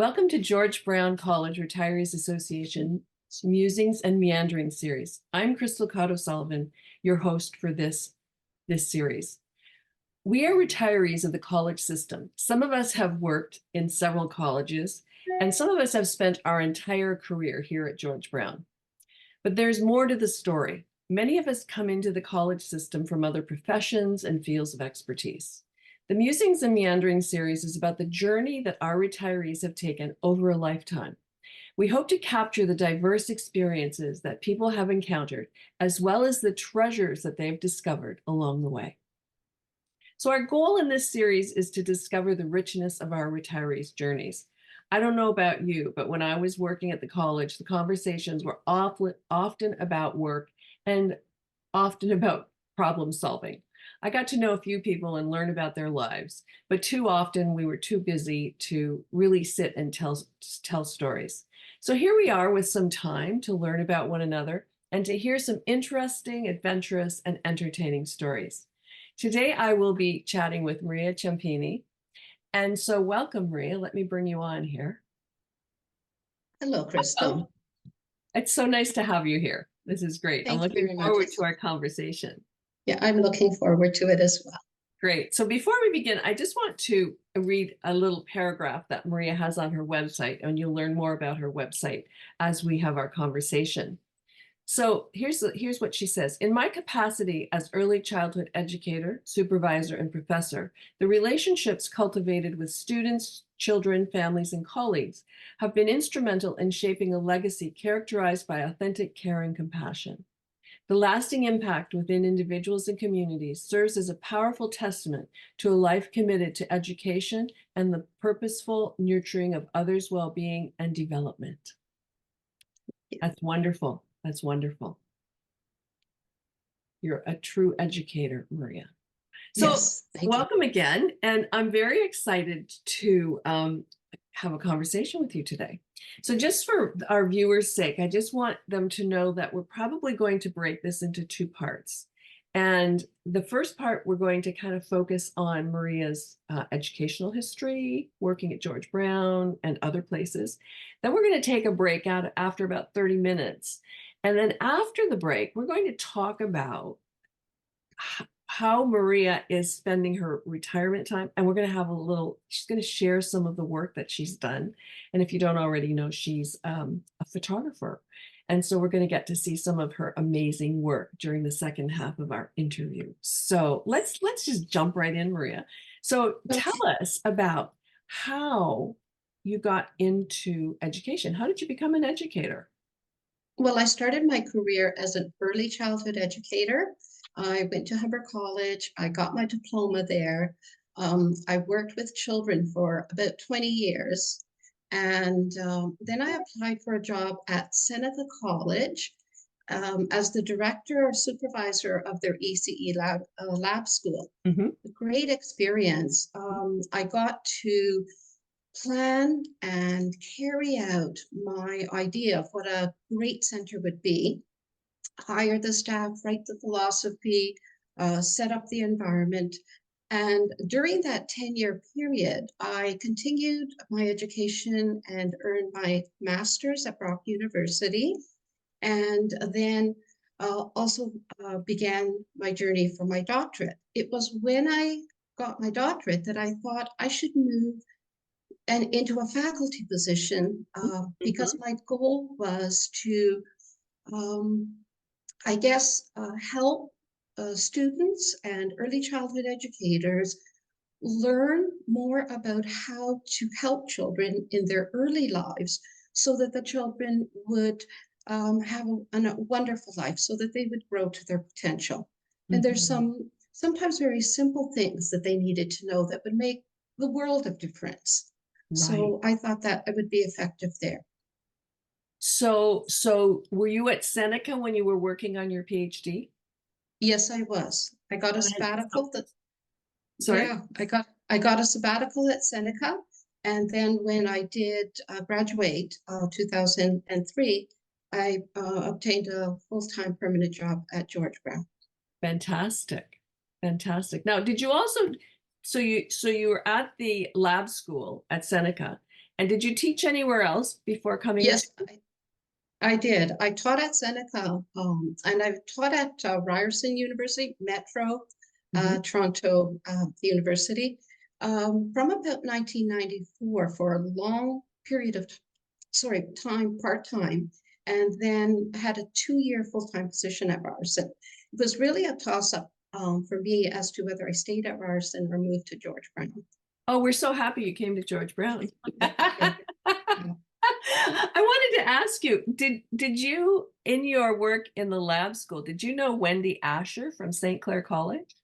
Welcome to George Brown College Retirees Association Musings and Meanderings series. I'm Crystal Cotto-Sullivan, your host for this series. We are retirees of the college system. Some of us have worked in several colleges, and some of us have spent our entire career here at George Brown. But there's more to the story. Many of us come into the college system from other professions and fields of expertise. The Musings and Meanderings series is about the journey that our retirees have taken over a lifetime. We hope to capture the diverse experiences that people have encountered, as well as the treasures that they've discovered along the way. So our goal in this series is to discover the richness of our retirees' journeys. I don't know about you, but when I was working at the college, the conversations were often about work and often about problem solving. I got to know a few people and learn about their lives, but too often we were too busy to really sit and tell stories. So here we are with some time to learn about one another and to hear some interesting, adventurous, and entertaining stories. Today, I will be chatting with Maria Ciampini. And so welcome, Maria. Let me bring you on here. Hello, Crystal. It's so nice to have you here. This is great. I'm looking forward to our conversation. Yeah, I'm looking forward to it as well. Great. So before we begin, I just want to read a little paragraph that Maria has on her website, and you'll learn more about her website as we have our conversation. So here's what she says. In my capacity as early childhood educator, supervisor, and professor, the relationships cultivated with students, children, families, and colleagues have been instrumental in shaping a legacy characterized by authentic care and compassion. The lasting impact within individuals and communities serves as a powerful testament to a life committed to education and the purposeful nurturing of others' well-being and development. That's wonderful. That's wonderful. You're a true educator, Maria. So yes, welcome again. And I'm very excited to have a conversation with you today. So just for our viewers' sake, I just want them to know that we're probably going to break this into two parts. And the first part, we're going to kind of focus on Maria's educational history, working at George Brown and other places. Then we're going to take a break out after about 30 minutes. And then after the break, we're going to talk about how Maria is spending her retirement time. And we're going to have she's going to share some of the work that she's done. And if you don't already know, she's a photographer. And so we're going to get to see some of her amazing work during the second half of our interview. So let's just jump right in, Maria. So tell us about how you got into education. How did you become an educator? Well, I started my career as an early childhood educator. I went to Humber College. I got my diploma there. I worked with children for about 20 years. And then I applied for a job at Seneca College as the director or supervisor of their ECE lab school. Mm-hmm. A great experience. I got to plan and carry out my idea of what a great center would be, hire the staff, write the philosophy, set up the environment. And during that 10-year period, I continued my education and earned my master's at Brock University. And then also began my journey for my doctorate. It was when I got my doctorate that I thought I should move and into a faculty position because my goal was to, help students and early childhood educators learn more about how to help children in their early lives so that the children would have a wonderful life, so that they would grow to their potential. And there's sometimes very simple things that they needed to know that would make the world of difference. Right. So I thought that it would be effective there. So were you at Seneca when you were working on your PhD? Yes, I was. I got a sabbatical. Sorry? Yeah, I got a sabbatical at Seneca. And then when I did graduate 2003, I obtained a full-time permanent job at George Brown. Fantastic. Fantastic. Now, did you also, so you were at the lab school at Seneca, And did you teach anywhere else before coming to? Yes, I did. I taught at Seneca, and I've taught at Ryerson University, Metro, Mhm. Toronto University, from about 1994 for a long period of time, part-time, and then had a 2-year full-time position at Ryerson. It was really a toss-up for me as to whether I stayed at Ryerson or moved to George Brown. Oh, we're so happy you came to George Brown. Yeah, I yeah. wanted to ask you, did you in your work in the lab school, did you know Wendy Asher from St. Clair College?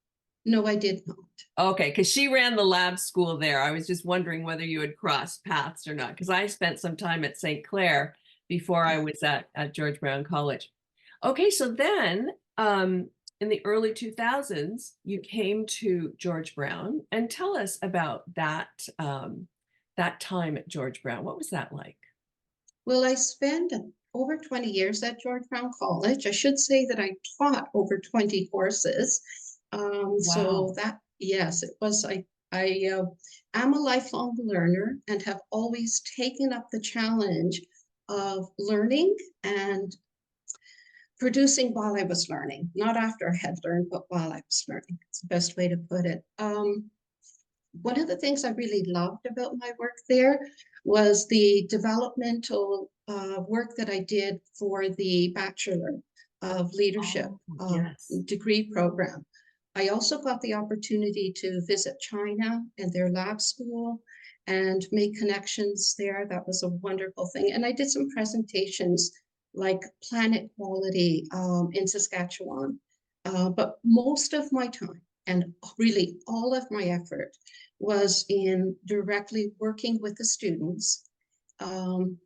No, I did not. Okay, because she ran the lab school there. I was just wondering whether you had crossed paths or not, because I spent some time at St. Clair before I was at George Brown College. Okay, so then in the early 2000s, you came to George Brown, and tell us about that time at George Brown. What was that like? Well, I spent over 20 years at George Brown College. I should say that I taught over 20 courses. So Wow. that, yes, it was, I am a lifelong learner and have always taken up the challenge of learning and producing while I was learning, not after I had learned, but while I was learning. It's the best way to put it. One of the things I really loved about my work there was the developmental work that I did for the Bachelor of Leadership Oh, yes. degree program. I also got the opportunity to visit China and their lab school and make connections there. That was a wonderful thing. And I did some presentations like planet quality in Saskatchewan. But most of my time and really all of my effort was in directly working with the students, um,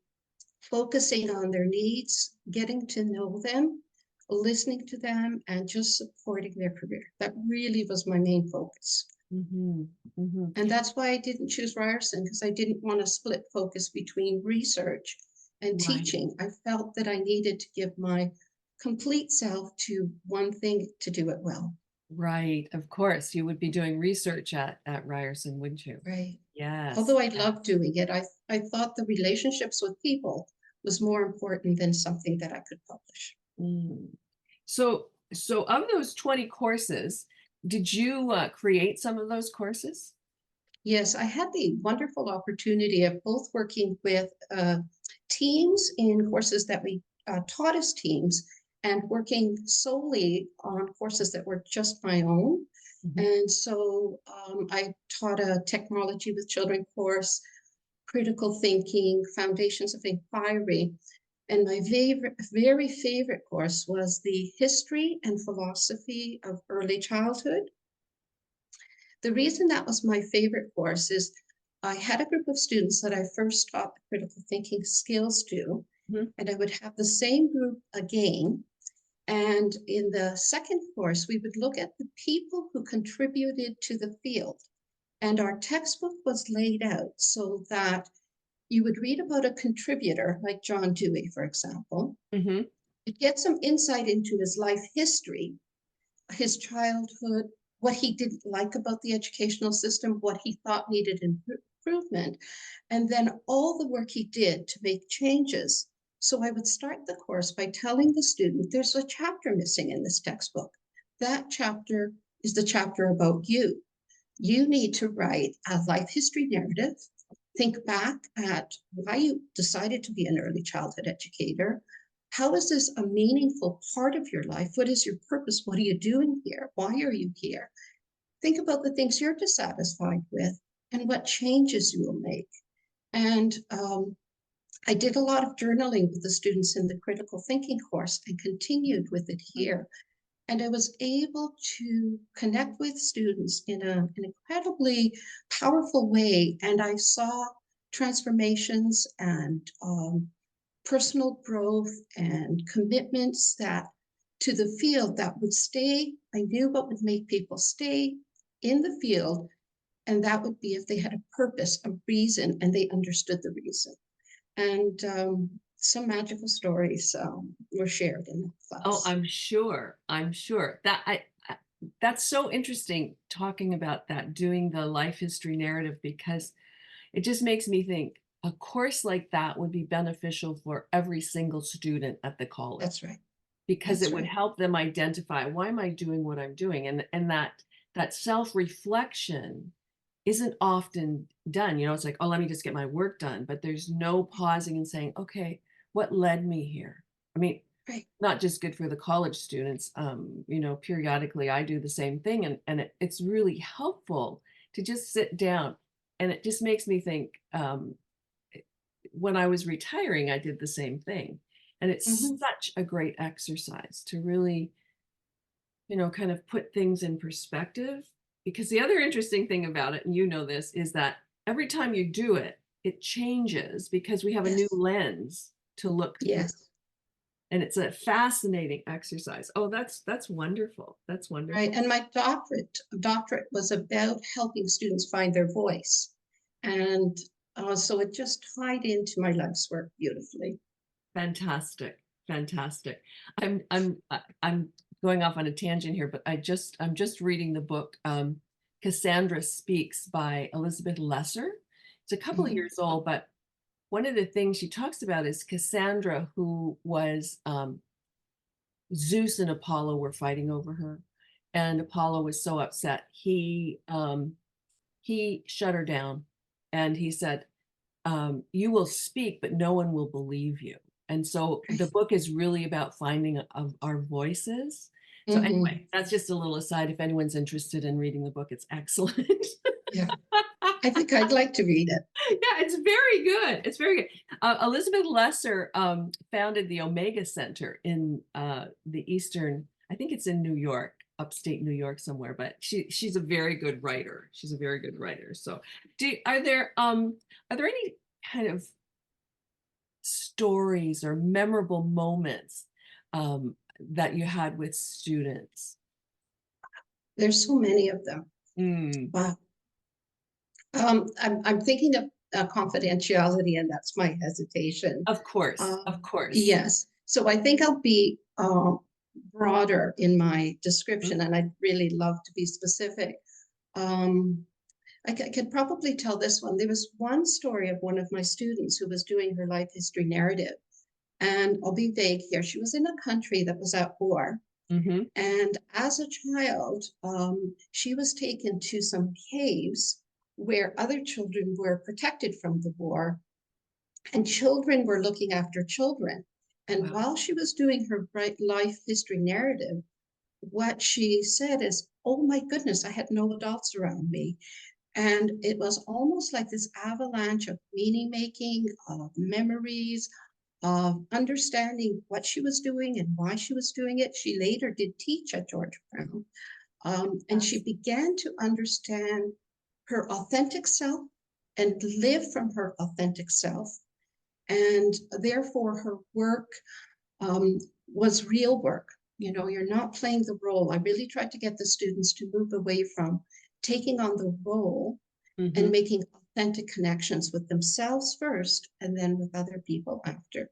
focusing on their needs, getting to know them, listening to them, and just supporting their career. That really was my main focus. Hmm. Hmm. And that's why I didn't choose Ryerson, because I didn't want to split focus between research and Right. teaching. I felt that I needed to give my complete self to one thing to do it well. Right. Of course, you would be doing research at Ryerson, wouldn't you? Right. Yes. Although I Yes. loved doing it, I thought the relationships with people was more important than something that I could publish. Mm. So of those 20 courses, did you create some of those courses? Yes, I had the wonderful opportunity of both working with teams in courses that we taught as teams and working solely on courses that were just my own. Mhm. And so I taught a technology with children course, critical thinking, foundations of inquiry. And my very favorite course was the history and philosophy of early childhood. The reason that was my favorite course is I had a group of students that I first taught the critical thinking skills to, Mhm. and I would have the same group again. And in the second course, we would look at the people who contributed to the field. And our textbook was laid out so that you would read about a contributor like John Dewey, for example. Mhm. You'd get some insight into his life history, his childhood, what he didn't like about the educational system, what he thought needed improvement, and then all the work he did to make changes. So I would start the course by telling the student there's a chapter missing in this textbook. That chapter is the chapter about you. You need to write a life history narrative. Think back at why you decided to be an early childhood educator. How is this a meaningful part of your life? What is your purpose? What are you doing here? Why are you here? Think about the things you're dissatisfied with and what changes you will make. And I did a lot of journaling with the students in the critical thinking course and continued with it here. And I was able to connect with students in an incredibly powerful way. And I saw transformations and personal growth and commitments that to the field that would stay. I knew what would make people stay in the field, and that would be if they had a purpose, a reason, and they understood the reason. And some magical stories were shared in that Oh, class. I'm sure. I'm sure that that's so interesting talking about that, doing the life history narrative, because it just makes me think. a course like that would be beneficial for every single student at the That's college, right. because That's it would right. help them identify, why am I doing what I'm doing? And that self-reflection isn't often done. It's like, oh, let me just get my work done. But there's no pausing and saying, okay, what led me here? I mean, Right. not just good for the college students. Periodically I do the same thing, and it's really helpful to just sit down. And it just makes me think, when I was retiring, I did the same thing. And it's Hmm. such a great exercise to really, kind of put things in perspective. Because the other interesting thing about it, and this, is that every time you do it, it changes because we have a new Yes. lens to look through. Yes. And it's a fascinating exercise. Oh, that's wonderful. That's Right. wonderful. And my doctorate was about helping students find their voice. And so it just tied into my life's work beautifully. Fantastic. Fantastic. I'm going off on a tangent here, but I'm just reading the book, Cassandra Speaks by Elizabeth Lesser. It's a couple of Mhm. years old, but one of the things she talks about is Cassandra, who was, Zeus and Apollo were fighting over her, and Apollo was so upset. He shut her down, and he said, you will speak, but no one will believe you. And so the Right. book is really about finding of our voices. So anyway, Hmm. that's just a little aside. If anyone's interested in reading the book, it's excellent. Yeah. I think I'd like to read it. Yeah, it's very good. It's very good. Elizabeth Lesser founded the Omega Center in the Eastern, I think it's in New York, upstate New York somewhere, but she's a very good writer. She's a very good writer. So are there any kind of stories or memorable moments that you had with students? There's so many of them. Mm, Wow. I'm thinking of confidentiality, and that's my hesitation. of course, Um, of course. yes. So I think I'll be broader in my Mm, description, and I'd really love to be specific. Um, I could probably tell this one. There was one story of one of my students who was doing her life history narrative. And I'll be vague here. She was in a country that was at war. mm-hmm. And as a child, she was taken to some caves where other children were protected from the war, and children were looking after children. And Wow. while she was doing her life history narrative, what she said is, oh my goodness, I had no adults around me. And it was almost like this avalanche of meaning making, of memories, of understanding what she was doing and why she was doing it. She later did teach at George Brown. And she That's began to understand her authentic self and live from her authentic self. And therefore, her work um, was real work. You know, you're not playing the role. I really tried to get the students to move away from taking on the role and mm-hmm. making authentic connections with themselves first and then with other people after.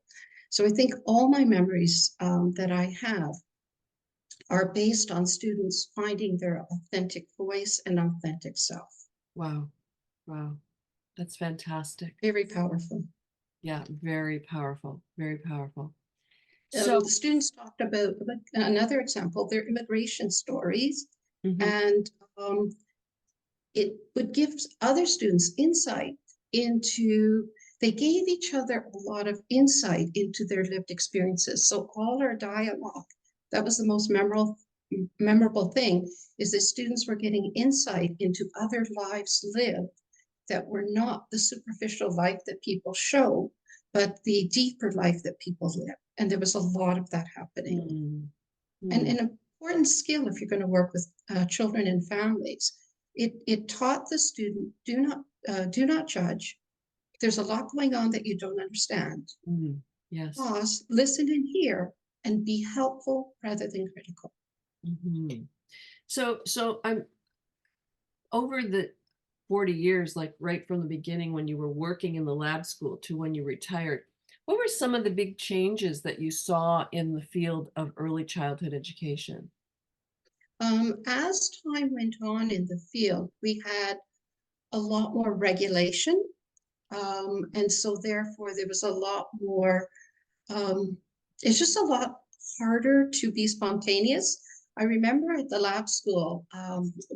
So I think all my memories that I have are based on students finding their authentic voice and authentic self. Wow. Wow. That's fantastic. Very powerful. Yeah, very powerful. Very powerful. So, The students talked about another example, their immigration stories, mhm, and it would give other students insight into, they gave each other a lot of insight into their lived experiences. So all our dialogue, that was the most memorable thing, is that students were getting insight into other lives lived that were not the superficial life that people show, but the deeper life that people live. And there was a lot of that happening. mm, And mm, an important skill if you're going to work with children and families, it taught the student, do not judge. There's a lot going on that you don't understand. mm, yes. Pause, listen and hear, and be helpful rather than critical. Mhm. So I'm over the 40 years, like right from the beginning when you were working in the lab school to when you retired, what were some of the big changes that you saw in the field of early childhood education? As time went on in the field, we had a lot more regulation. And so therefore there was a lot more, it's just a lot harder to be spontaneous. I remember at the lab school,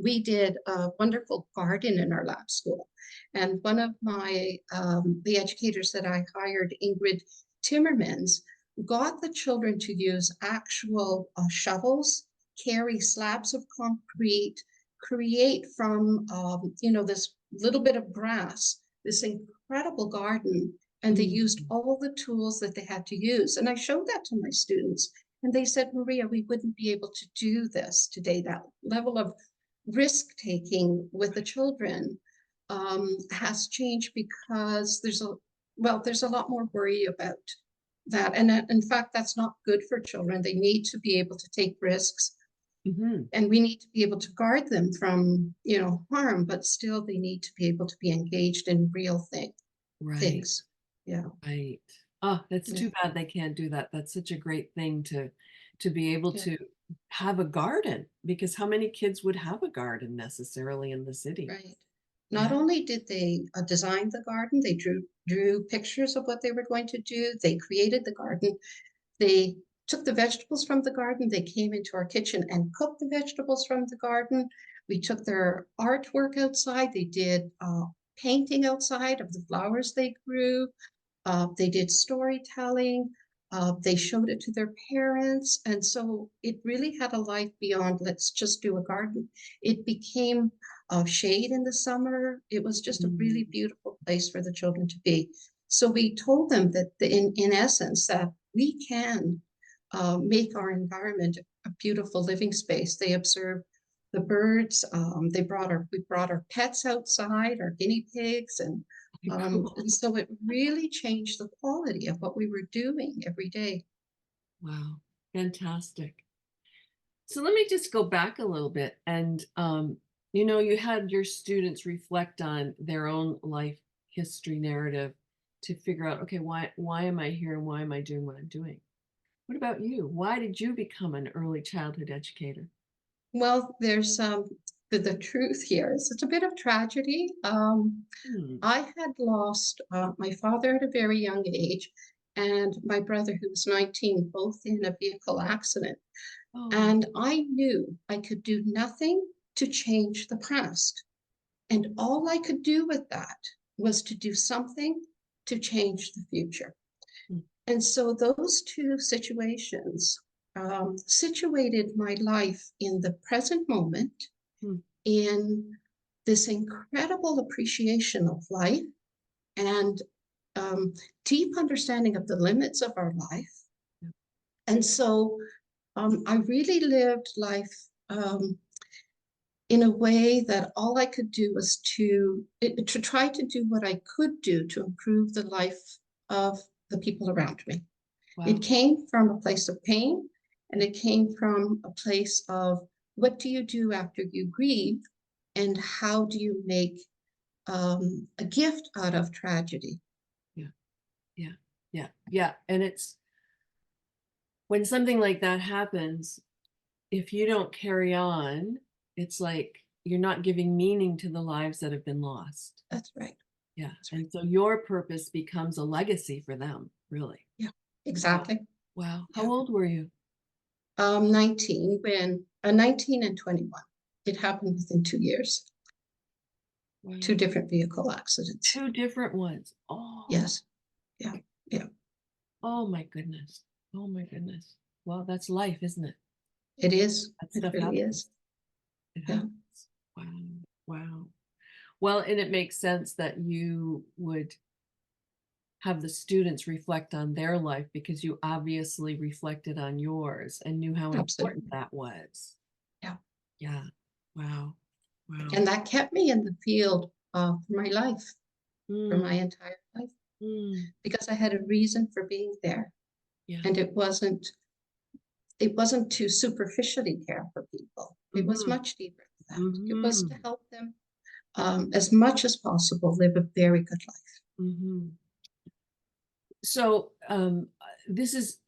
we did a wonderful garden in our lab school. And one of my, the educators that I hired, Ingrid Timmermans, got the children to use actual shovels, carry slabs of concrete, create from, this little bit of grass, this incredible garden, and they used all the tools that they had to use. And I showed that to my students, and they said, Maria, we wouldn't be able to do this today. That level of risk taking with the children has changed because there's a lot more worry about that. And in fact, that's not good for children. They need to be able to take risks. And we need to be able to guard them from, harm, but still they need to be able to be engaged in real Right. things. Yeah. Right. Oh, that's Yeah. too bad they can't do that. That's such a great thing to be able Yeah. to have a garden, because how many kids would have a garden necessarily in the city? Right. Not Yeah. only did they design the garden, they drew pictures of what they were going to do. They created the garden. They took the vegetables from the garden. They came into our kitchen and cooked the vegetables from the garden. We took their artwork outside. They did painting outside of the flowers they grew. They did storytelling. They showed it to their parents. And so it really had a life beyond, let's just do a garden. It became shade in the summer. It was just a really beautiful place for the children to be. So we told them that in essence, that we can make our environment a beautiful living space. They observed the birds. We brought our pets outside, our guinea pigs, and Cool. and so it really changed the quality of what we were doing every day. Wow. Fantastic. So let me just go back a little bit. And, you had your students reflect on their own life history narrative to figure out, okay, why am I here and why am I doing what I'm doing? What about you? Why did you become an early childhood educator? Well, there's the truth here is it's a bit of tragedy. Hmm. I had lost my father at a very young age and my brother who was 19, both in a vehicle accident. Oh, And I knew I could do nothing to change the past. And all I could do with that was to do something to change the future. hmm, And so those two situations situated my life in the present moment, hmm, in this incredible appreciation of life and deep understanding of the limits of our life. yeah. And so I really lived life in a way that all I could do was to try to do what I could do to improve the life of the people around me. It Wow. came from a place of pain, and it came from a place of what do you do after you grieve, and how do you make a gift out of tragedy? Yeah. Yeah. Yeah. Yeah. And it's when something like that happens, if you don't carry on, it's like you're not giving meaning to the lives that have been lost. That's right. Yeah. That's right. And so your purpose becomes a legacy for them, really. Yeah, Wow. exactly. Wow. How Yeah. old were you? 19 when 19 and 21. It happened within 2 years, two Wow. different vehicle accidents. Two different ones. Oh, Yes. Yeah. Yeah. oh my goodness. Oh my goodness. Well, that's life, isn't it? It is. That It stuff really happens. is. It Yeah. happens. Wow. Wow. Well, and it makes sense that you would have the students reflect on their life because you obviously reflected on yours and knew how important Absolutely. that was. Yeah. Yeah. Wow. Wow. And that kept me in the field for my life, for Mm, my entire life, mm, because I had a reason for being there. yeah. And it wasn't to superficially care for people. It was Mm-hmm. much deeper than that. It was to Mm-hmm. help them as much as possible live a very good life. Mm-hmm. So this is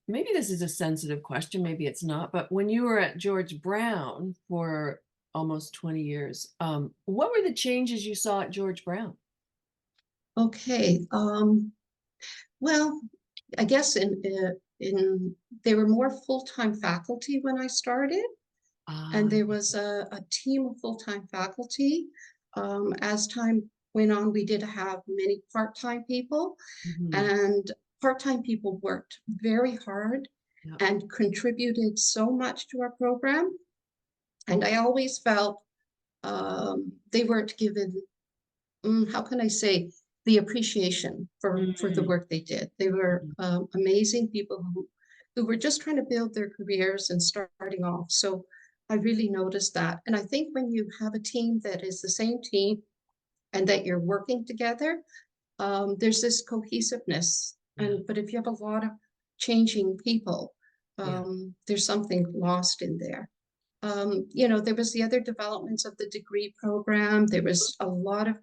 maybe this is a sensitive question, maybe it's not, but when you were at George Brown for almost 20 years, what were the changes you saw at George Brown? Okay. Well, I guess in there were more full-time faculty when I started, and Ah, there was a team of full-time faculty. As time went on, we did have many part-time people, mhm, and part-time people worked very hard yeah. and contributed so much to our program. And I always felt they weren't given, how can I say, the appreciation for the Mm, work they did. They were mhm, amazing people who were just trying to build their careers and starting off. So I really noticed that. And I think when you have a team that is the same team and that you're working together, there's this cohesiveness. yeah, And but if you have a lot of changing people, yeah. there's something lost in there. There was the other developments of the degree program. There was a lot of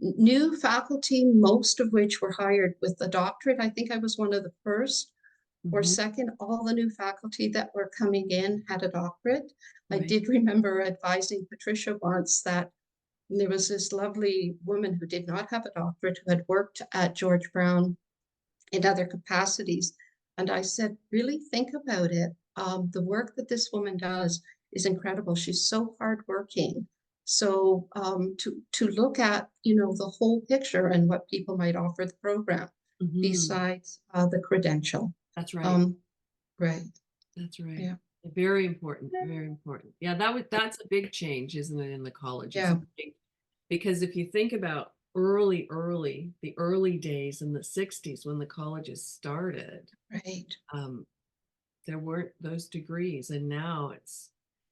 new faculty, most of which were hired with a doctorate. I think I was one of the first or Mhm, second. All the new faculty that were coming in had a doctorate. I right. did remember advising Patricia once that there was this lovely woman who did not have a doctorate who had worked at George Brown in other capacities. And I said, really think about it. The work that this woman does is incredible. She's so hardworking. So to look at, the whole picture and what people might offer the program Mhm, besides the credential. that's right. Um, right. That's right. Yeah. Very important, very important. Yeah, that's a big change, isn't it, in the colleges? Yeah. Because if you think about the early days in the 60s when the colleges started, Right. um, there weren't those degrees, and now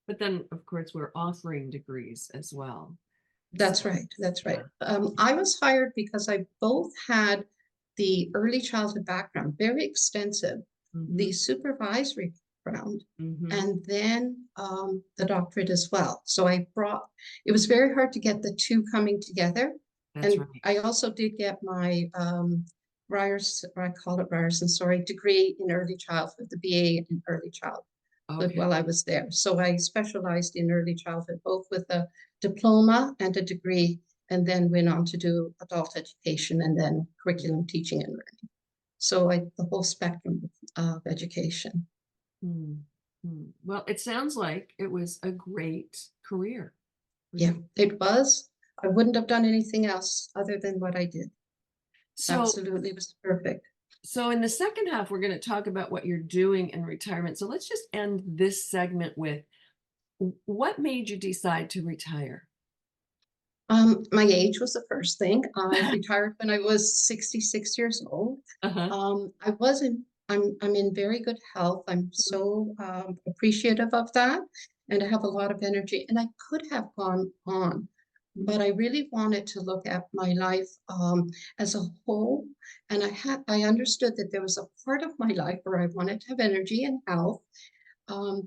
but then of course we're offering degrees as well. So That's right. That's right. yeah. I was hired because I both had the early childhood background, very extensive, Mm-hmm. the supervisory background, Mm-hmm. and then the doctorate as well. So it was very hard to get the two coming together. That's And right. I also did get my I call it Ryerson, sorry, degree in early childhood, the BA in early childhood Okay. while I was there. So I specialized in early childhood, both with a diploma and a degree, and then went on to do adult education and then curriculum teaching and learning. So the whole spectrum of education. Hmm. Hmm. Well, it sounds like it was a great career for Yeah, you. it was. I wouldn't have done anything else other than what I did. So Absolutely, it was perfect. So in the second half, we're going to talk about what you're doing in retirement. So let's just end this segment with what made you decide to retire? My age was the first thing. I retired when I was 66 years old. Uh-huh. I wasn't, I'm in very good health. I'm so appreciative of that. And I have a lot of energy. And I could have gone on, but I really wanted to look at my life as a whole. And I understood that there was a part of my life where I wanted to have energy and health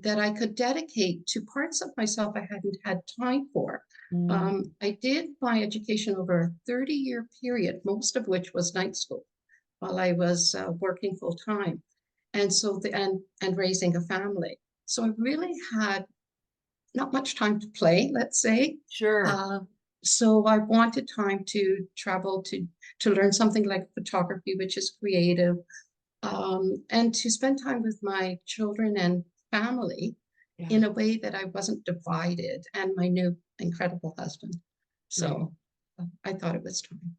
that I could dedicate to parts of myself I hadn't had time for. Mm, I did my education over a 30-year period, most of which was night school while I was working full time, and and raising a family. So I really had not much time to play, let's say. sure. Uh, so I wanted time to travel to learn something like photography, which is creative, and to spend time with my children and family Yeah. in a way that I wasn't divided, and my new incredible husband. Right. So I thought it was time.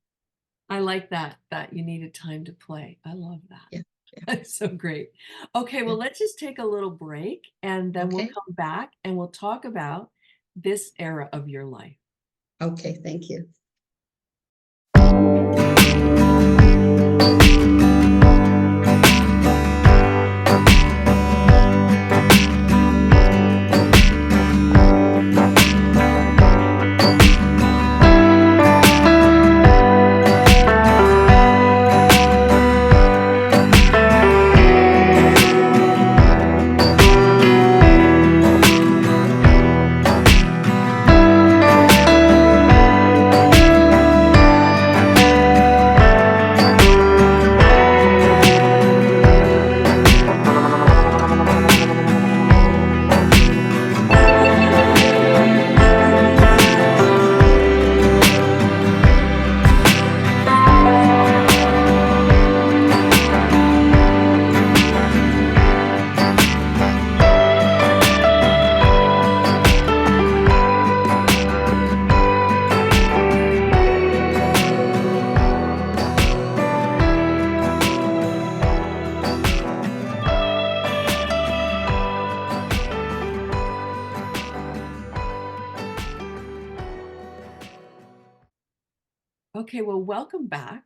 I like that you needed time to play. I love that. Yeah, yeah, That's so great. Okay, yeah. well, let's just take a little break and then we'll Okay, come back and we'll talk about this era of your life. okay, thank you. Okay, well, welcome back.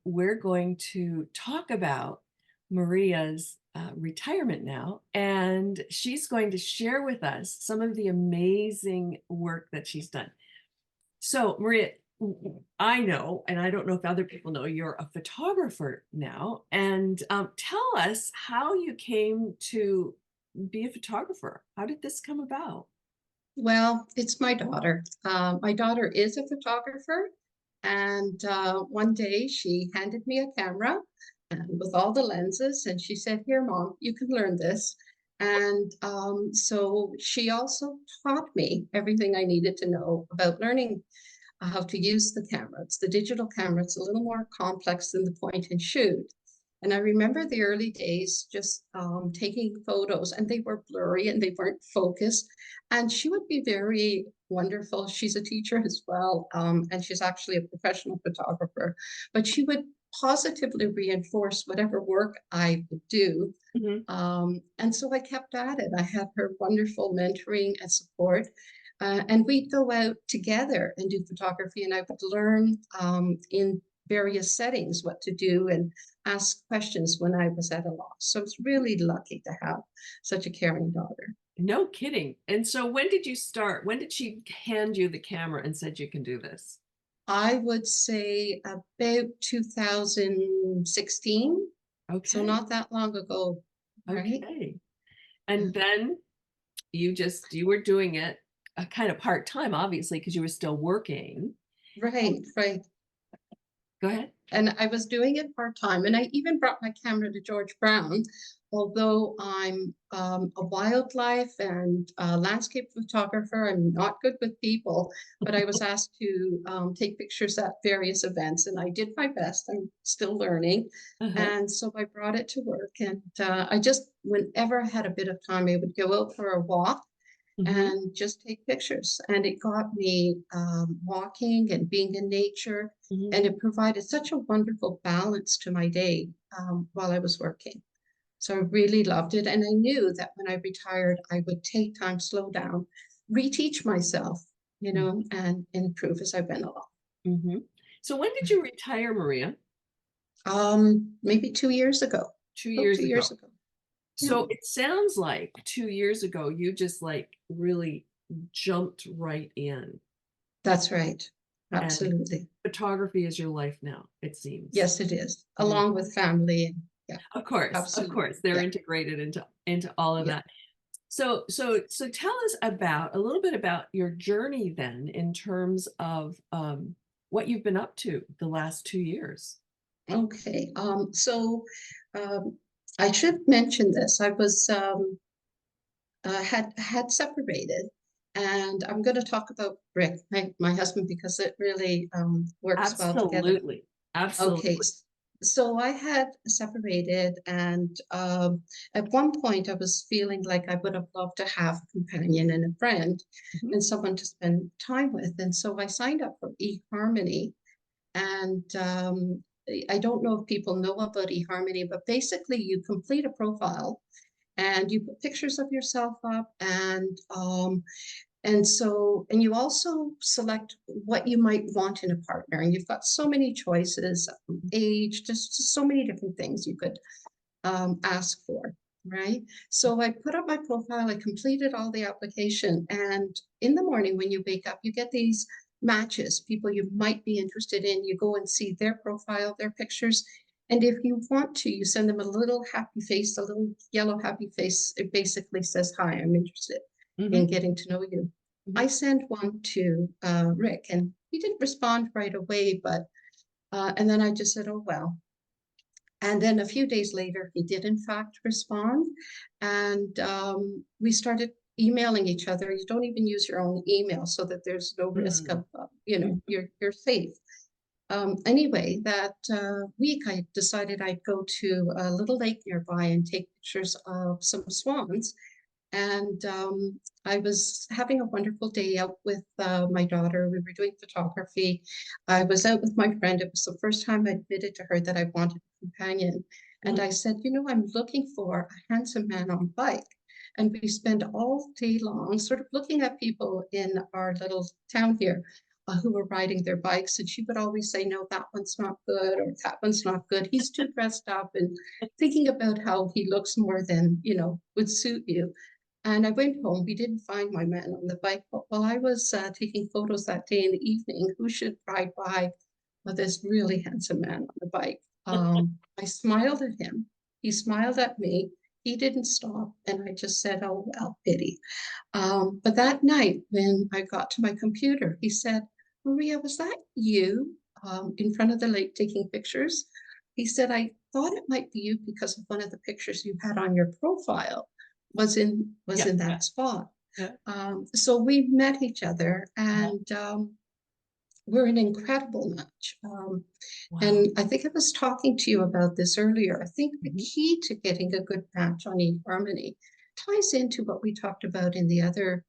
We're going to talk about Maria's retirement now, and she's going to share with us some of the amazing work that she's done. So, Maria, I know, and I don't know if other people know, you're a photographer now. And tell us how you came to be a photographer. How did this come about? Well, it's my daughter. My daughter is a photographer, and one day she handed me a camera and with all the lenses, and she said, "Here, Mom, you can learn this." And so she also taught me everything I needed to know about learning how to use the camera. It's the digital camera. It's a little more complex than the point and shoot. And I remember the early days just taking photos, and they were blurry and they weren't focused. And she would be very wonderful. She's a teacher as well, and she's actually a professional photographer. But she would positively reinforce whatever work I would do. Mhm. And so I kept at it. I had her wonderful mentoring and support. And we'd go out together and do photography, and I would learn in various settings what to do and ask questions when I was at a loss. So I was really lucky to have such a caring daughter. No kidding. And so when did you start? When did she hand you the camera and said you can do this? I would say about 2016, so Okay. not that long ago, right? Okay. And then you were doing it kind of part-time, obviously, because you were still working. Right, right. Go ahead. And I was doing it part-time, and I even brought my camera to George Brown, although I'm a wildlife and landscape photographer. I'm not good with people, but I was asked to take pictures at various events, and I did my best. I'm still learning. Uh-huh. And so I brought it to work, and I just, whenever I had a bit of time, I would go out for a walk Hmm. and just take pictures. And it got me walking and being in nature. Hmm. And it provided such a wonderful balance to my day while I was working. So I really loved it. And I knew that when I retired, I would take time, slow down, reteach myself, and improve as I went along. Hmm. So when did you retire, Maria? Maybe 2 years ago. Two Oh, years 2 years ago. ago. Yeah, So it sounds like 2 years ago, you just like really jumped right in. that's right. And Absolutely. photography is your life now, it seems. Yes, it is. Mhm. Along with family. And yeah, Of absolutely. course, they're Yeah, integrated into all of yeah. that. So tell us about a little bit about your journey then in terms of what you've been up to the last 2 years. Okay. Um, I should mention this. I was had separated, and I'm going to talk about Rick, my husband, because it really works well together. Absolutely. Okay. Absolutely. So I had separated, and at one point I was feeling like I would have loved to have a companion and a friend Mhm. and someone to spend time with. And so I signed up for eHarmony. And I don't know if people know about eHarmony, but basically you complete a profile and you put pictures of yourself up, and you also select what you might want in a partner. And you've got so many choices, age, just so many different things you could ask for, right? So I put up my profile, I completed all the application, and in the morning when you wake up, you get these matches, people you might be interested in. You go and see their profile, their pictures. And if you want to, you send them a little happy face, a little yellow happy face. It basically says, "Hi, I'm interested in Mhm. getting to know you." I Mhm. sent one to Rick, and he didn't respond right away, and then I just said, "Oh, well." And then a few days later, he did in fact respond, and we started emailing each other. You don't even use your own email so that there's no risk Mm. of, Mhm. you're safe. Anyway, that week I decided I'd go to a little lake nearby and take pictures of some swans. And I was having a wonderful day out with my daughter. We were doing photography. I was out with my friend. It was the first time I admitted to her that I wanted a companion. And Mhm. I said, I'm looking for a handsome man on bike. And we spent all day long sort of looking at people in our little town here who were riding their bikes, and she would always say, no, that one's not good, or that one's not good. He's too dressed up, and thinking about how he looks more than, would suit you. And I went home. We didn't find my man on the bike, but while I was taking photos that day in the evening, who should ride by with this really handsome man on the bike? I smiled at him. He smiled at me. He didn't stop. And I just said, oh, well, pity. But that night, when I got to my computer, he said, Maria, was that you in front of the lake taking pictures? He said, I thought it might be you because of one of the pictures you had on your profile was Yeah. in that spot. Yeah. So we met each other, and we're an incredible match. Wow. And I think I was talking to you about this earlier. I think the Mhm. key to getting a good match on eHarmony ties into what we talked about in the other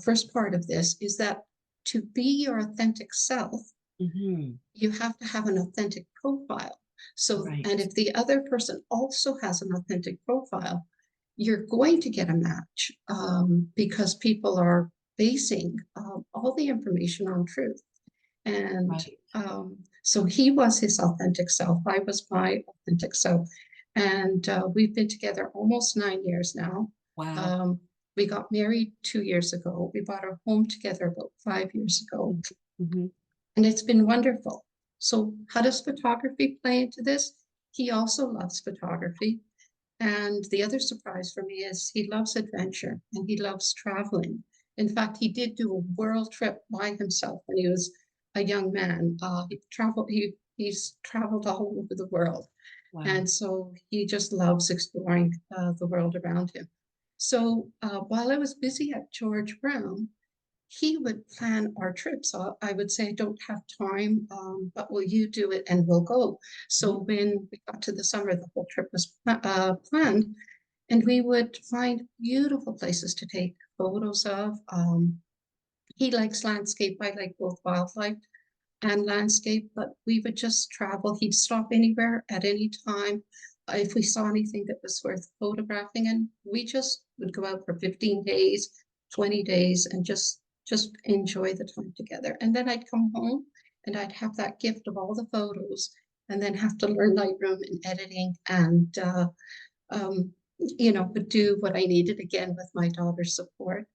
first part of this, is that to be your authentic self, Mhm. you have to have an authentic profile. So, and Right. if the other person also has an authentic profile, you're going to get a match because people are basing all the information on truth. And Right. so he was his authentic self. I was my authentic self. And we've been together almost 9 years now. Wow. Um, we got married 2 years ago. We bought our home together about 5 years ago. Mhm. And it's been wonderful. So, how does photography play into this? He also loves photography. And the other surprise for me is he loves adventure and he loves traveling. In fact, he did do a world trip by himself when he was a young man. He's traveled all over the world. Wow. And so he just loves exploring the world around him. So while I was busy at George Brown, he would plan our trips. So I would say, I don't have time, but will you do it and we'll go. So Mhm. when we got to the summer, the whole trip was planned, and we would find beautiful places to take photos of. He likes landscape. I like both wildlife and landscape, but we would just travel. He'd stop anywhere at any time if we saw anything that was worth photographing, and we just would go out for 15 days, 20 days, and just enjoy the time together. And then I'd come home and I'd have that gift of all the photos, and then have to learn Lightroom and editing, and um, would do what I needed again with my daughter's support.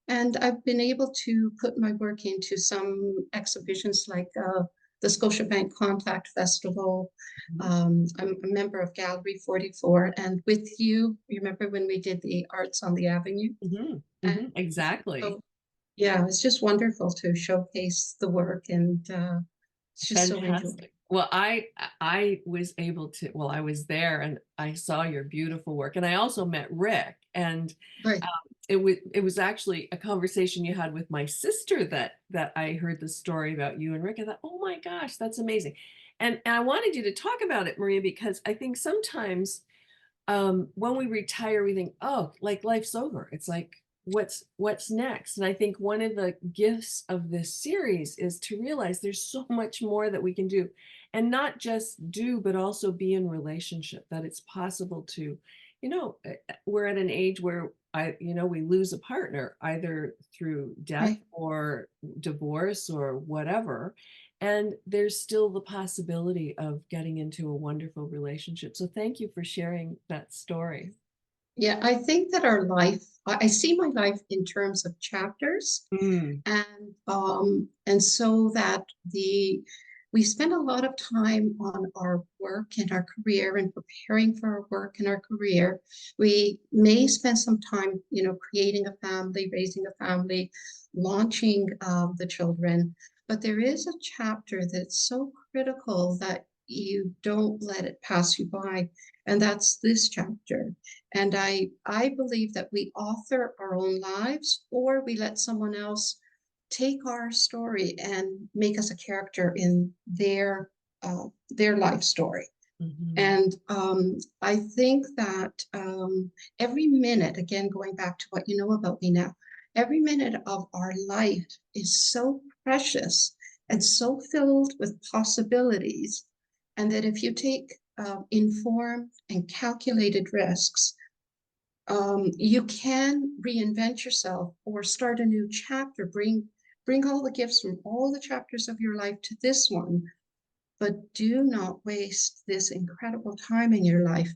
And I've been able to put my work into some exhibitions like the Scotiabank Contact Festival. Mhm. I'm a member of Gallery 44. And with you, remember when we did the Arts on the Avenue? Mhm. And Mhm. Exactly. so, yeah, it's just wonderful to showcase the work. And it's just so enjoyable. Fantastic. Well, I was able to, well, I was there and I saw your beautiful work. And I also met Rick. And Right. it was actually a conversation you had with my sister that I heard the story about you and Rick. I thought, oh my gosh, that's amazing. And I wanted you to talk about it, Maria, because I think sometimes when we retire, we think, oh, like life's over. It's like, what's next? And I think one of the gifts of this series is to realize there's so much more that we can do, and not just do, but also be in relationship. That it's possible to, we're at an age where we lose a partner either through death Right. or divorce or whatever. And there's still the possibility of getting into a wonderful relationship. So thank you for sharing that story. Yeah, I think that our life, I see my life in terms of chapters. Mm. And so that the we spend a lot of time on our work and our career and preparing for our work and our career. We may spend some time, creating a family, raising a family, launching the children. But there is a chapter that's so critical that you don't let it pass you by, and that's this chapter. And I believe that we author our own lives, or we let someone else take our story and make us a character in their life story. Mhm. And I think that every minute, again, going back to what you know about me now, every minute of our life is so precious and so filled with possibilities. And that if you take informed and calculated risks, you can reinvent yourself or start a new chapter, bring all the gifts from all the chapters of your life to this one, but do not waste this incredible time in your life.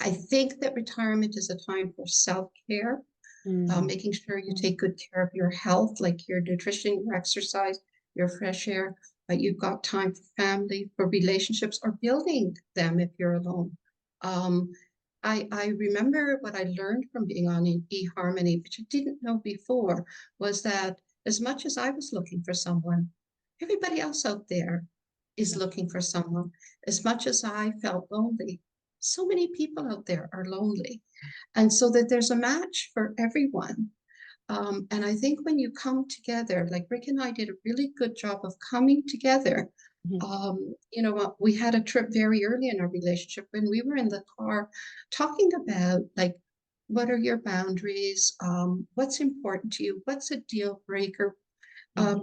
I think that retirement is a time for self-care, making sure you take good care of your health, like your nutrition, your exercise, your fresh air, but you've got time for family, for relationships, or building them if you're alone. Um, I remember what I learned from being on eHarmony, which I didn't know before, was that as much as I was looking for someone, everybody else out there is looking for someone. As much as I felt lonely, so many people out there are lonely. And so that there's a match for everyone. And I think when you come together, like Rick and I did a really good job of coming together. You know what, we had a trip very early in our relationship when we were in the car talking about like, what are your boundaries? What's important to you? What's a deal breaker?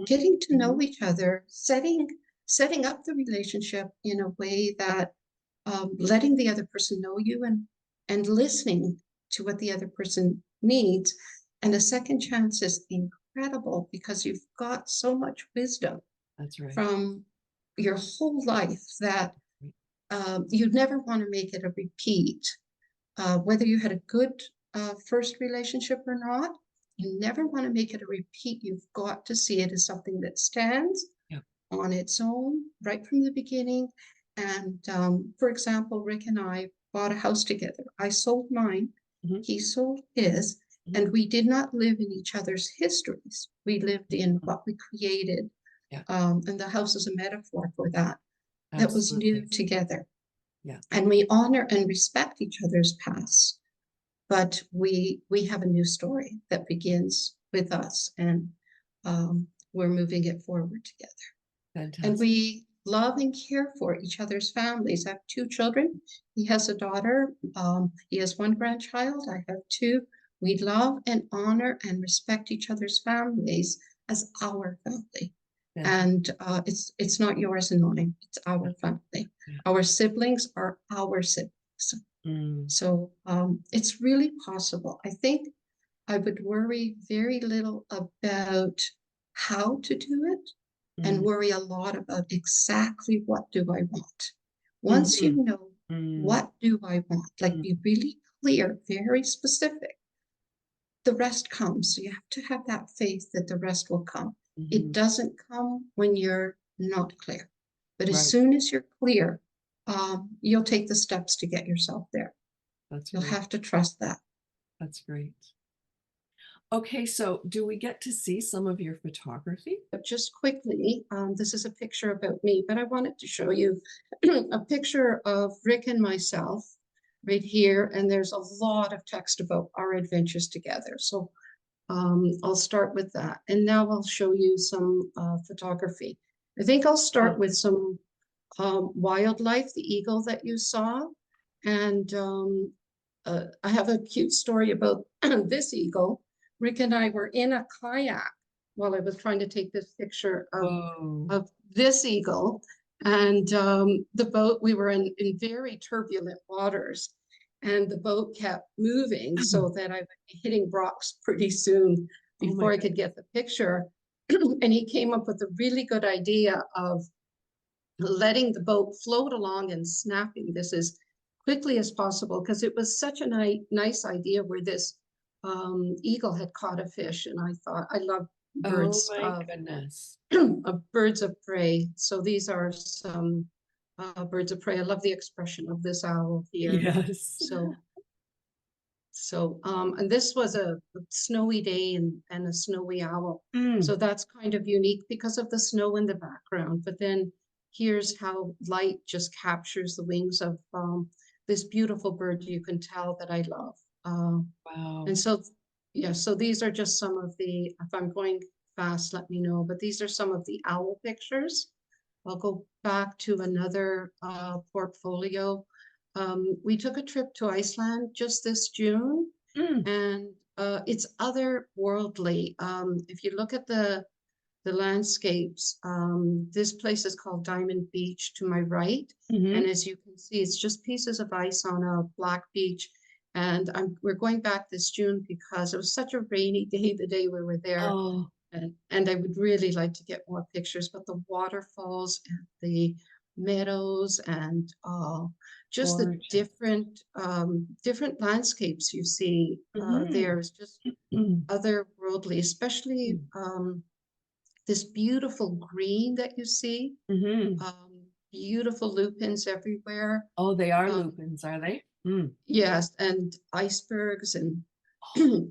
Getting to know each other, setting up the relationship in a way that letting the other person know you and listening to what the other person needs. And a second chance is incredible because you've got so much wisdom That's right. from your whole life that you'd never want to make it a repeat. Whether you had a good first relationship or not, you never want to make it a repeat. You've got to see it as something that stands on its own right from the beginning. And for example, Rick and I bought a house together. I sold mine, he sold his, and we did not live in each other's histories. We lived in what we created. And the house is a metaphor for that. That was new together. And we honor and respect each other's past. But we have a new story that begins with us, and we're moving it forward together. Fantastic. And we love and care for each other's families. I have 2 children. He has a daughter. He has 1 grandchild. I have 2. We love and honor and respect each other's families as our family. And it's not yours and mine. It's our family. Our siblings are our siblings. So it's really possible. I think I would worry very little about how to do it and worry a lot about exactly what do I want. Once you know what do I want, like be really clear, very specific, the rest comes. So you have to have that faith that the rest will come. It doesn't come when you're not clear. But as soon as you're clear, you'll take the steps to get yourself there. You'll have to trust that. That's great. Okay, so do we get to see some of your photography? Just quickly, this is a picture about me, but I wanted to show you a picture of Rick and myself right here, and there's a lot of text about our adventures together. So I'll start with that, and now I'll show you some photography. I think I'll start with some wildlife, the eagle that you saw, and I have a cute story about this eagle. Rick and I were in a kayak while I was trying to take this picture of this eagle. And the boat, we were in very turbulent waters, and the boat kept moving so that I would be hitting rocks pretty soon before I could get the picture. And he came up with a really good idea of letting the boat float along and snapping this as quickly as possible, because it was such a nice idea where this eagle had caught a fish. And I thought, I love birds. Oh my goodness. Birds of prey. So these are some birds of prey. I love the expression of this owl here. Yes. So and this was a snowy day and a snowy owl. So that's kind of unique because of the snow in the background. But then here's how light just captures the wings of this beautiful bird. You can tell that I love. Wow. And so, yeah, so these are just some of the, if I'm going fast, let me know, but these are some of the owl pictures. I'll go back to another portfolio. We took a trip to Iceland just this June, and it's otherworldly. If you look at the landscapes, this place is called Diamond Beach to my right. And as you can see, it's just pieces of ice on a black beach. And we're going back this June because it was such a rainy day, the day we were there. And I would really like to get more pictures, but the waterfalls and the meadows and just the Gorgeous. different landscapes you see Mm-hmm. there is just otherworldly, especially this beautiful green that you see, Mm-hmm. beautiful lupins everywhere. Oh, they are Um, lupins, are they? Mm. yes, and icebergs and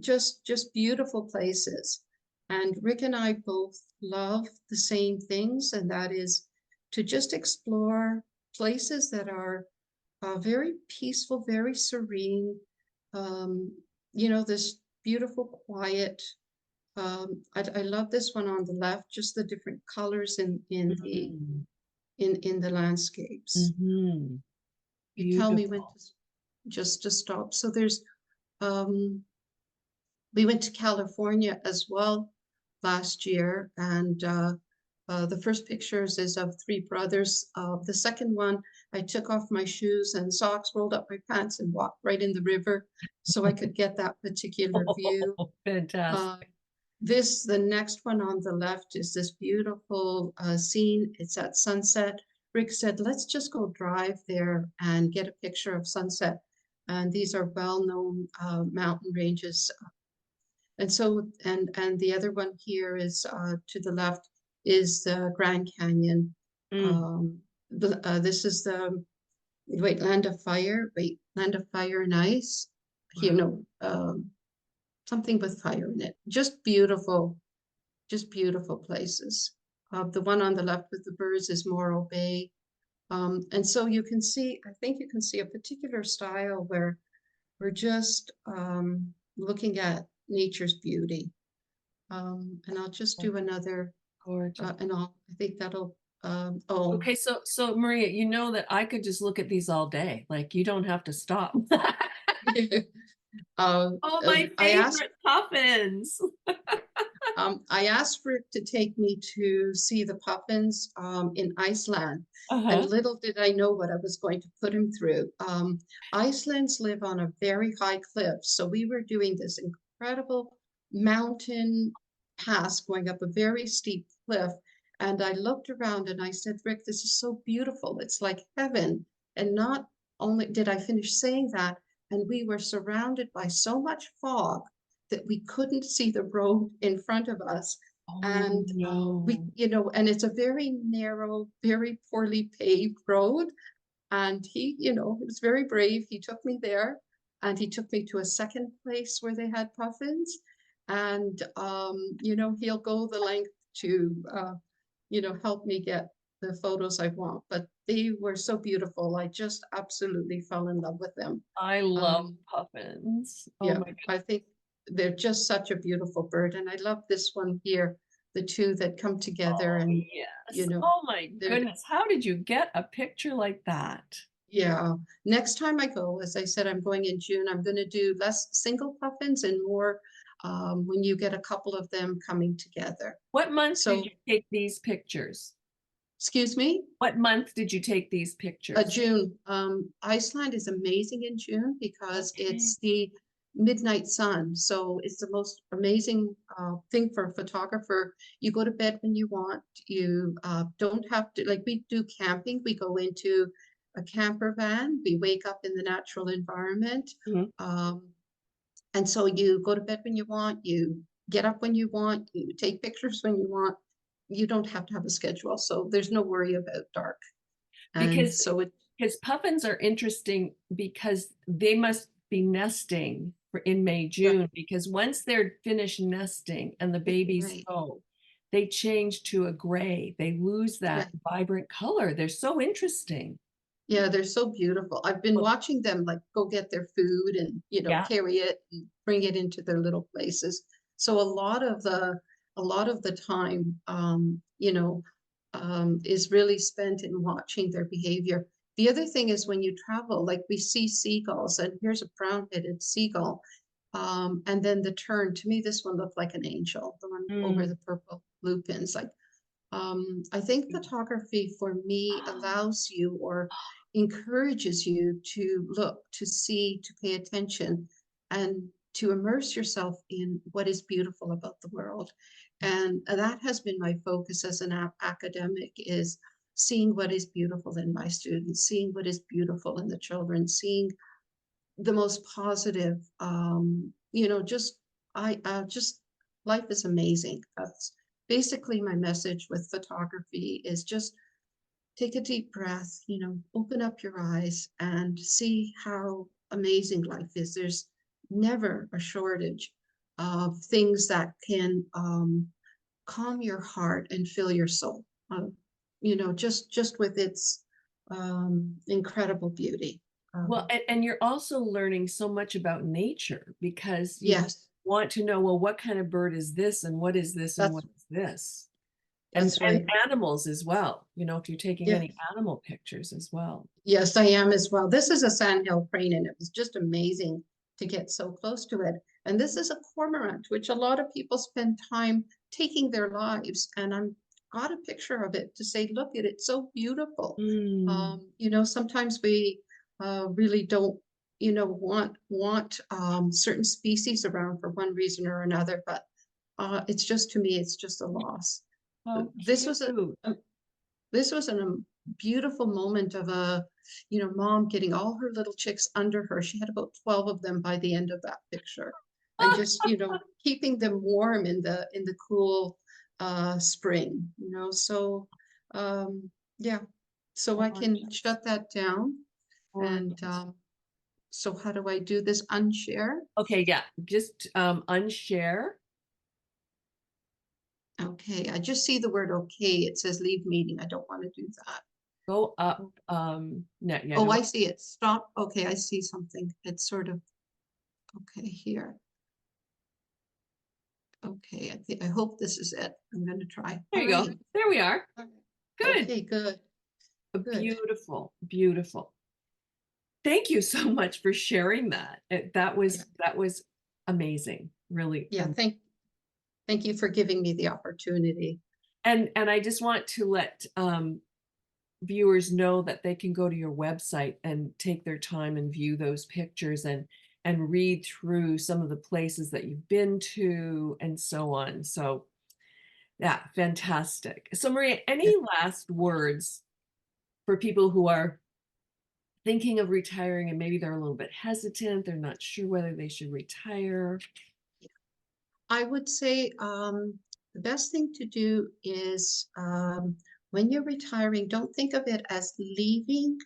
just beautiful places. And Rick and I both love the same things, and that is to just explore places that are very peaceful, very serene. Um, this beautiful quiet. I love this one on the left, just the different colors Mm. in the landscapes. Mm-hmm. You tell me when Beautiful. to just to stop. So um, we went to California as well last year, and the first pictures is of three brothers. The second one, I took off my shoes and socks, rolled up my pants, and walked right in the river so I could get that particular view. Oh, fantastic. Uh, the next one on the left is this beautiful scene. It's at sunset. Rick said, let's just go drive there and get a picture of sunset. And these are well-known mountain ranges. And the other one here is to the left is the Grand Canyon. Mm. Um, this is the Land of Fire and Ice. You Wow. know, something with fire in it. Just beautiful places. The one on the left with the birds is Morro Bay. And so you can see, I think you can see a particular style where we're just looking at nature's beauty. And I'll just do another, Gorgeous. I think that'll, oh, Okay, so Maria, you know that I could just look at these all day. Like you don't have to stop. uh, Oh, my I asked favorite puffins. I asked Rick to take me to see the puffins in Iceland, and Uh-huh. little did I know what I was going to put him through. Iceland's live on a very high cliff, so we were doing this incredible mountain pass going up a very steep cliff, and I looked around and I said, Rick, this is so beautiful. It's like heaven. And not only did I finish saying that, and we were surrounded by so much fog that we couldn't see the road in front of us. Oh And no. and it's a very narrow, very poorly paved road. And he was very brave. He took me there and he took me to a second place where they had puffins. And, he'll go the length to, help me get the photos I want. But they were so beautiful. I just absolutely fell in love with them. I love Um, puffins. Oh yeah, my God. I think they're just such a beautiful bird. And I love this one here, the two that come together Oh and, yes. Oh my they're, goodness. How did you get a picture like that? yeah. Next time I go, as I said, I'm going in June, I'm going to do less single puffins and more when you get a couple of them coming together. What month did So, you take these pictures? excuse me? What month did you take these pictures? June. Iceland is amazing in June because Okay. it's the midnight sun. So it's the most amazing thing for a photographer. You go to bed when you want. You don't have to, like we do camping. We go into a camper van. We wake up in the natural environment. Mhm. Um, and so you go to bed when you want. You get up when you want. You take pictures when you want. You don't have to have a schedule. So there's no worry about dark. And Because so because puffins are interesting because they must be nesting in May, right, June, because once they're finished nesting and the babies right, go, they change to a gray. They lose that right. vibrant color. They're so interesting. Yeah, they're so beautiful. I've been Well, watching them like go get their food and yeah. carry it and bring it into their little places. So a lot of the time is really spent in watching their behavior. The other thing is when you travel, like we see seagulls, and here's a brown-headed seagull. And then the tern, to me, this one looked like an angel, the one over Mm. the purple lupins. Like I think photography for me allows you or encourages you to look, to see, to pay attention, and to immerse yourself in what is beautiful about the world. And that has been my focus as an academic, is seeing what is beautiful in my students, seeing what is beautiful in the children, seeing the most positive, just just life is amazing. That's basically my message with photography, is just take a deep breath, open up your eyes and see how amazing life is. There's never a shortage of things that can calm your heart and fill your soul. Just with its incredible beauty. Well, and you're also learning so much about nature because you Yes, want to know, well, what kind of bird is this and what is this and what that's is this? that's And right. animals as well, if you're taking Yeah. any animal pictures as well. Yes, I am as well. This is a sandhill crane, and it was just amazing to get so close to it. And this is a cormorant, which a lot of people spend time taking their lives. And I'm got a picture of it to say, look at it, it's so beautiful. Mm. Sometimes we really don't, want certain species around for one reason or another, but it's just, to me, it's just a loss. Oh, This was cute. a this was a beautiful moment of mom getting all her little chicks under her. She had about 12 of them by the end of that picture, and just, keeping them warm in the cool spring, so yeah, so I can Gorgeous. shut that down. And Gorgeous. so how do I do this? Unshare. Okay, yeah, just unshare. Okay, I just see the word okay. It says leave meeting. I don't want to do that. Go up. No, yeah, Oh, go. I see it. Stop. Okay, I see something. It's sort of okay here. Okay, I hope this is it. I'm going to try. There All you go. right. There we are. Good. Okay, good, good. Beautiful, beautiful. Thank you so much for sharing that. That Yeah, was amazing, really. yeah. Thank you for giving me the opportunity. And I just want to let viewers know that they can go to your website and take their time and view those pictures and read through some of the places that you've been to and so on. So yeah, fantastic. So Maria, Yeah. any last words for people who are thinking of retiring and maybe they're a little bit hesitant, they're not sure whether they should retire? I would say the best thing to do is when you're retiring, don't think of it as leaving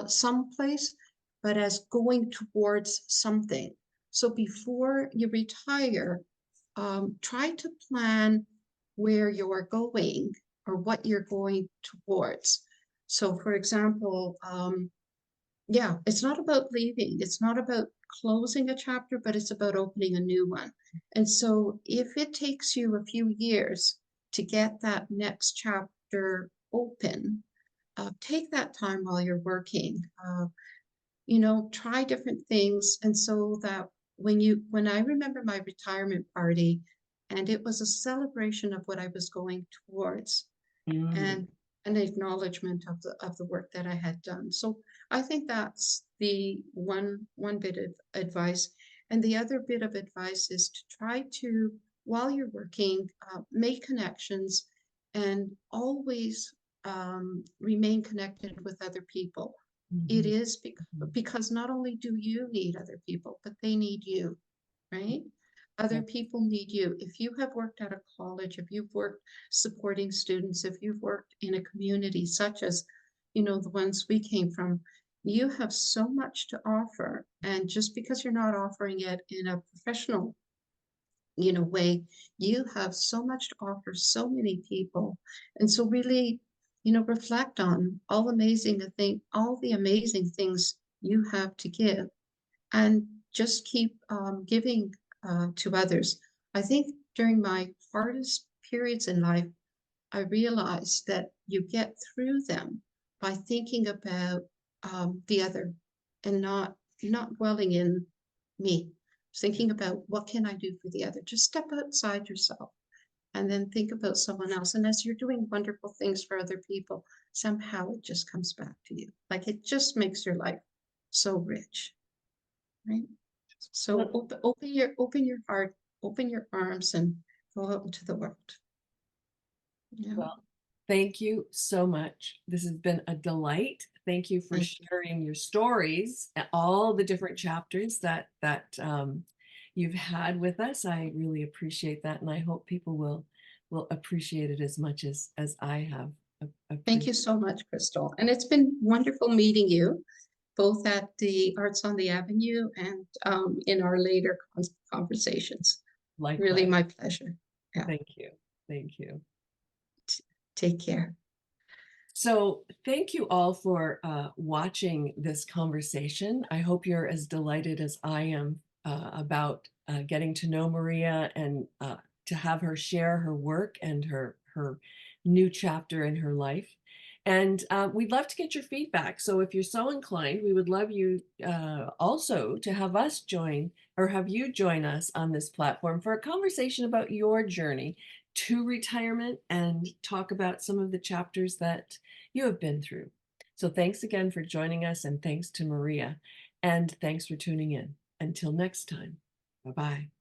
someplace, but as going towards something. So before you retire, try to plan where you're going or what you're going towards. So, for example, yeah, it's not about leaving, it's not about closing a chapter, but it's about opening a new one. And so, if it takes you a few years to get that next chapter open, take that time while you're working. Try different things. And so that when I remember my retirement party, and it was a celebration of what I was going towards, Mm. and an acknowledgement of the work that I had done. So I think that's the one bit of advice. And the other bit of advice is to try to, while you're working, make connections and always remain connected with other people. It Mhm. is because not only do you need other people, but they need you, right? Yeah. Other people need you. If you have worked at a college, if you've worked supporting students, if you've worked in a community such as, the ones we came from, you have so much to offer. And just because you're not offering it in a professional, way, you have so much to offer so many people. And so really, reflect on all the amazing things you have to give, and just keep giving to others. I think during my hardest periods in life, I realized that you get through them by thinking about the other, and not dwelling in me. Thinking about what can I do for the other. Just step outside yourself and then think about someone else. And as you're doing wonderful things for other people, somehow it just comes back to you. Like it just makes your life so rich, right? So Well, open your heart, open your arms, and go out into the world. Yeah. Well, thank you so much. This has been a delight. Thank you for Thank you. sharing your stories, all the different chapters that you've had with us. I really appreciate that, and I hope people will appreciate it as much as I have. Thank you so much, Crystal. And it's been wonderful meeting you, both at the Arts on the Avenue and in our later conversations. Really Likewise. my pleasure. Yeah. Thank you. Thank you. Take care. So thank you all for watching this conversation. I hope you're as delighted as I am about getting to know Maria and to have her share her work and her new chapter in her life. And we'd love to get your feedback. So if you're so inclined, we would love you also to have us join or have you join us on this platform for a conversation about your journey to retirement and talk about some of the chapters that you have been through. So thanks again for joining us, and thanks to Maria. And thanks for tuning in. Until next time, bye-bye.